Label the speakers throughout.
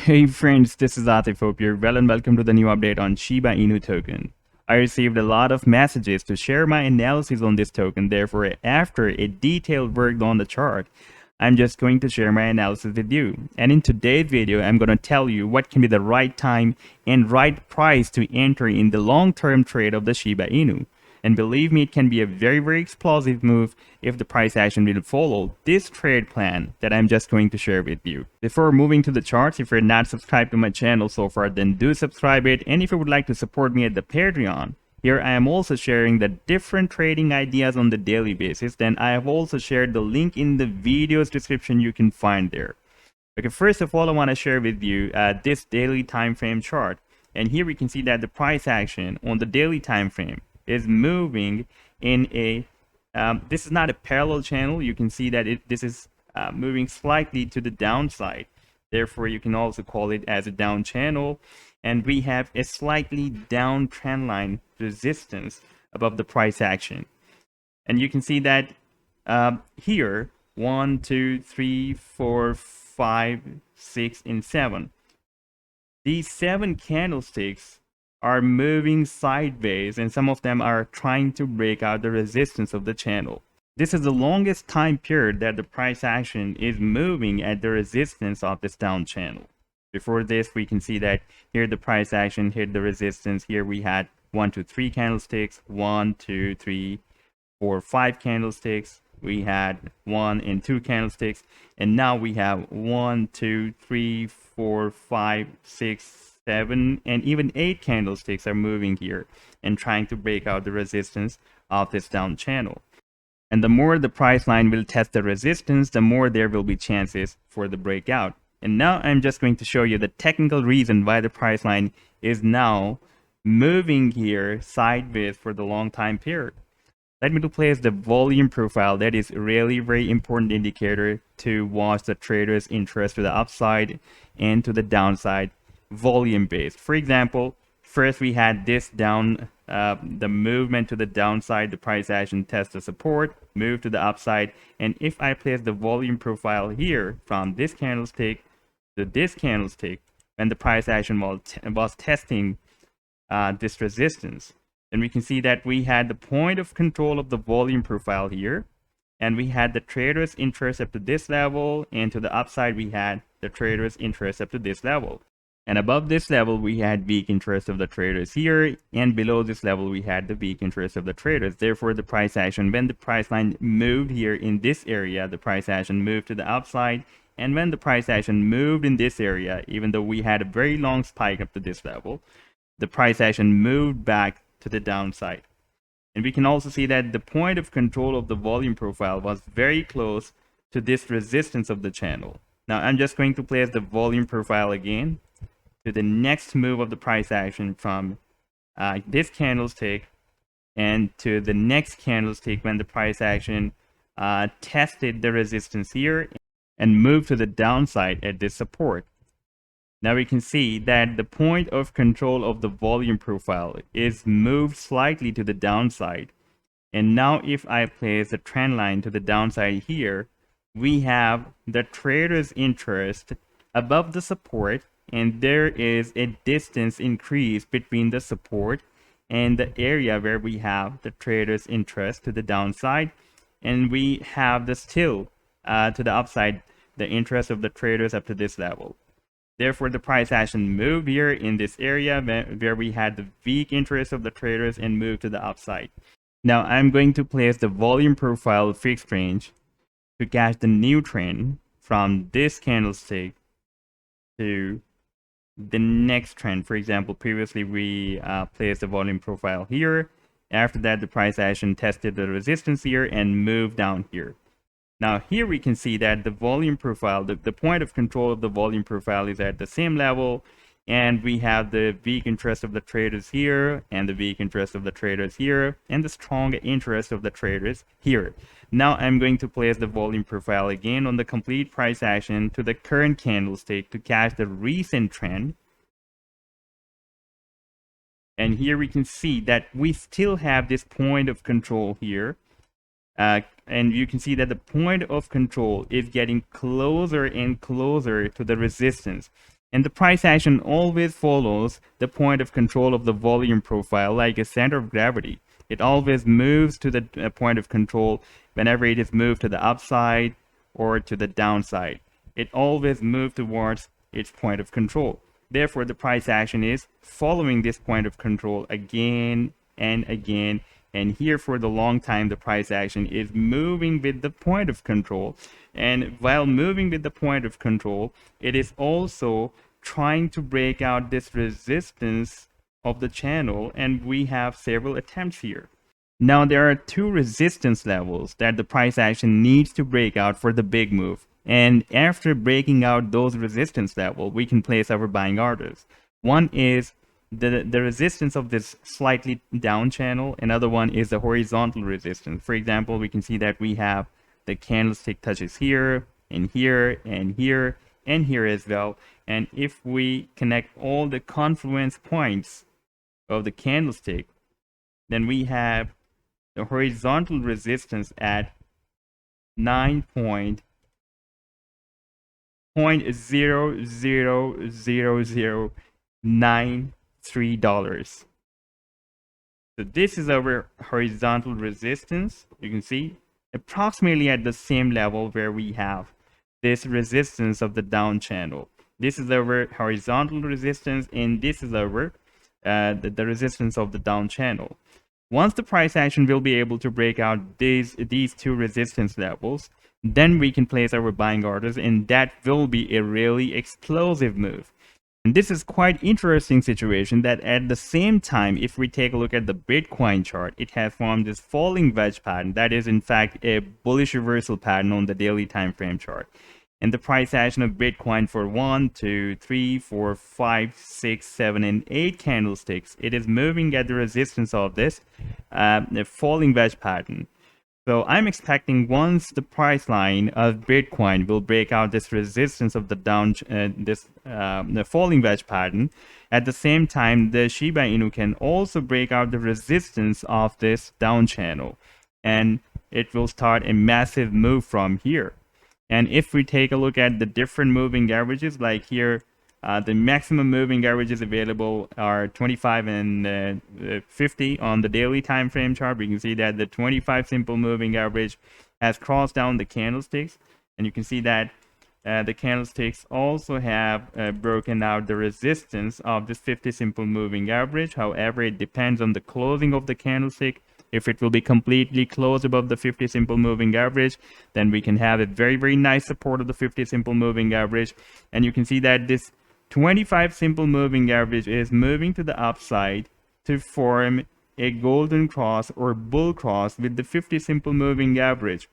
Speaker 1: Hey friends, this is Atif. Hope you're well and welcome to the new update on SHIBA INU token. I received a lot of messages to share my analysis on this token. Therefore, after a detailed work on the chart, I'm just going to share my analysis with you. And in today's video, I'm going to tell you what can be the right time and right price to enter in the long-term trade of the SHIBA INU. And believe me, it can be a very explosive move if the price action will follow this trade plan that I'm just going to share with you. Before moving to the charts, if you're not subscribed to my channel so far, then do subscribe it. And if you would like to support me at the Patreon, here I am also sharing the different trading ideas on the daily basis. Then I have also shared the link in the video's description you can find there. Okay, first of all, I want to share with you this daily time frame chart. And here we can see that the price action on the daily time frame is moving in a this is not a parallel channel. You can see that this is moving slightly to the downside. Therefore, you can also call it as a down channel. And we have a slightly down trend line resistance above the price action. And you can see that here 1, 2, 3, 4, 5, 6, and 7. These 7 candlesticks are moving sideways, and some of them are trying to break out the resistance of the channel. This is the longest time period that the price action is moving at the resistance of this down channel. Before this, we can see that here the price action hit the resistance. Here we had 1, 2, 3 candlesticks, 1, 2, 3, 4, 5 candlesticks. We had 1 and 2 candlesticks, and now we have 1, 2, 3, 4, 5, 6, 7, and even 8 candlesticks are moving here and trying to break out the resistance of this down channel. And the more the price line will test the resistance, the more there will be chances for the breakout. And now I'm just going to show you the technical reason why the price line is now moving here sideways for the long time period. Let me place the volume profile. That is really very important indicator to watch the trader's interest to the upside and to the downside, volume based. For example, first we had this down, the movement to the downside, the price action test the support, move to the upside. And if I place the volume profile here from this candlestick to this candlestick, when the price action was testing this resistance, and we can see that we had the point of control of the volume profile here, and we had the trader's interest up to this level, and to the upside we had the trader's interest up to this level. And above this level we had weak interest of the traders here, and below this level we had the weak interest of the traders. Therefore, the price action, when the price line moved here in this area, the price action moved to the upside. And when the price action moved in this area, even though we had a very long spike up to this level, the price action moved back to the downside. And we can also see that the point of control of the volume profile was very close to this resistance of the channel. Now I'm just going to place the volume profile again to the next move of the price action from this candlestick and to the next candlestick when the price action tested the resistance here and moved to the downside at this support. Now we can see that the point of control of the volume profile is moved slightly to the downside. And now if I place the trend line to the downside here, we have the trader's interest above the support, and there is a distance increase between the support and the area where we have the trader's interest to the downside, and we have the still to the upside, the interest of the traders up to this level. Therefore, the price action moved here in this area where we had the weak interest of the traders and moved to the upside. Now I'm going to place the volume profile fixed range to catch the new trend from this candlestick to the next trend. For example, previously we placed the volume profile here. After that, the price action tested the resistance here and moved down here. Now here we can see that the volume profile, the point of control of the volume profile is at the same level, and we have the weak interest of the traders here and the weak interest of the traders here and the strong interest of the traders here. Now I'm going to place the volume profile again on the complete price action to the current candlestick to catch the recent trend. And here we can see that we still have this point of control here. And you can see that the point of control is getting closer and closer to the resistance. And the price action always follows the point of control of the volume profile like a center of gravity. It always moves to the point of control whenever it is moved to the upside or to the downside. It always moves towards its point of control. Therefore, the price action is following this point of control again and again. And here for the long time, the price action is moving with the point of control. And while moving with the point of control, it is also trying to break out this resistance of the channel, and we have several attempts here. Now there are two resistance levels that the price action needs to break out for the big move. And after breaking out those resistance level, we can place our buying orders. One is the resistance of this slightly down channel. Another one is the horizontal resistance. For example, we can see that we have the candlestick touches here and here and here and here as well. And if we connect all the confluence points of the candlestick, then we have the horizontal resistance at 9.0000093 So this is our horizontal resistance. You can see approximately at the same level where we have this resistance of the down channel. This is our horizontal resistance, and this is our the resistance of the down channel. Once the price action will be able to break out these two resistance levels, then we can place our buying orders, and that will be a really explosive move. And this is quite interesting situation that at the same time, if we take a look at the Bitcoin chart, it has formed this falling wedge pattern that is in fact a bullish reversal pattern on the daily time frame chart. And the price action of Bitcoin for 1, 2, 3, 4, 5, 6, 7, and 8 candlesticks, it is moving at the resistance of this falling wedge pattern. So I'm expecting once the price line of Bitcoin will break out this resistance of the the falling wedge pattern, at the same time the Shiba Inu can also break out the resistance of this down channel, and it will start a massive move from here. And if we take a look at the different moving averages, like here, the maximum moving averages available are 25 and 50 on the daily time frame chart. We can see that the 25 simple moving average has crossed down the candlesticks, and you can see that the candlesticks also have broken out the resistance of this 50 simple moving average. However, it depends on the closing of the candlestick. If it will be completely closed above the 50 simple moving average, then we can have a very nice support of the 50 simple moving average. And you can see that this 25 simple moving average is moving to the upside to form a golden cross or bull cross with the 50 simple moving average.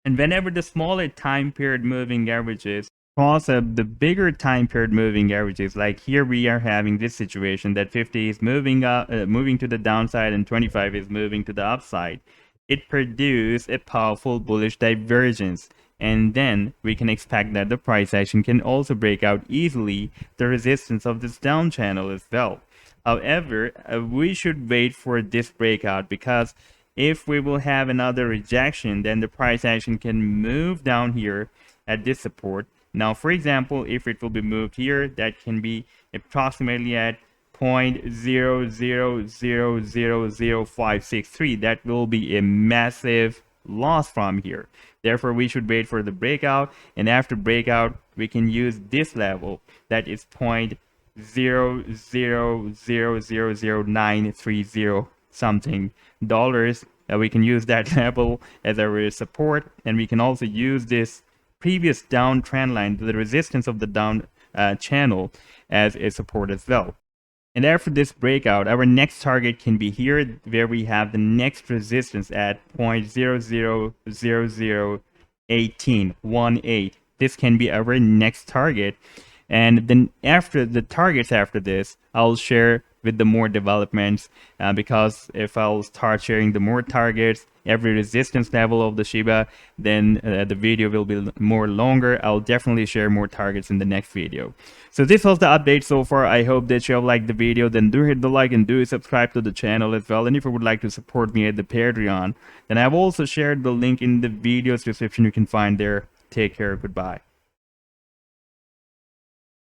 Speaker 1: And whenever the smaller time period moving averages cross up the bigger time period moving averages, like here we are having this situation that 50 is moving to the downside and 25 is moving to the upside, it produces a powerful bullish divergence. And then we can expect that the price action can also break out easily the resistance of this down channel as well. However, we should wait for this breakout, because if we will have another rejection, then the price action can move down here at this support. Now, for example, if it will be moved here, that can be approximately at 0.0000563. That will be a massive loss from here. Therefore, we should wait for the breakout, and after breakout we can use this level, that is 0.0000930 something dollars. We can use that level as our support, and we can also use this previous down trend line, the resistance of the down channel, as a support as well. And after this breakout, our next target can be here, where we have the next resistance at 0.000018. This can be our next target. And then after the targets after this, I'll share with the more developments, because if I'll start sharing the more targets, every resistance level of the Shiba, then the video will be more longer. I'll definitely share more targets in the next video. So this was the update so far. I hope that you have liked the video. Then do hit the like and do subscribe to the channel as well. And if you would like to support me at the Patreon, then I've also shared the link in the video's description. You can find there. Take care. Goodbye.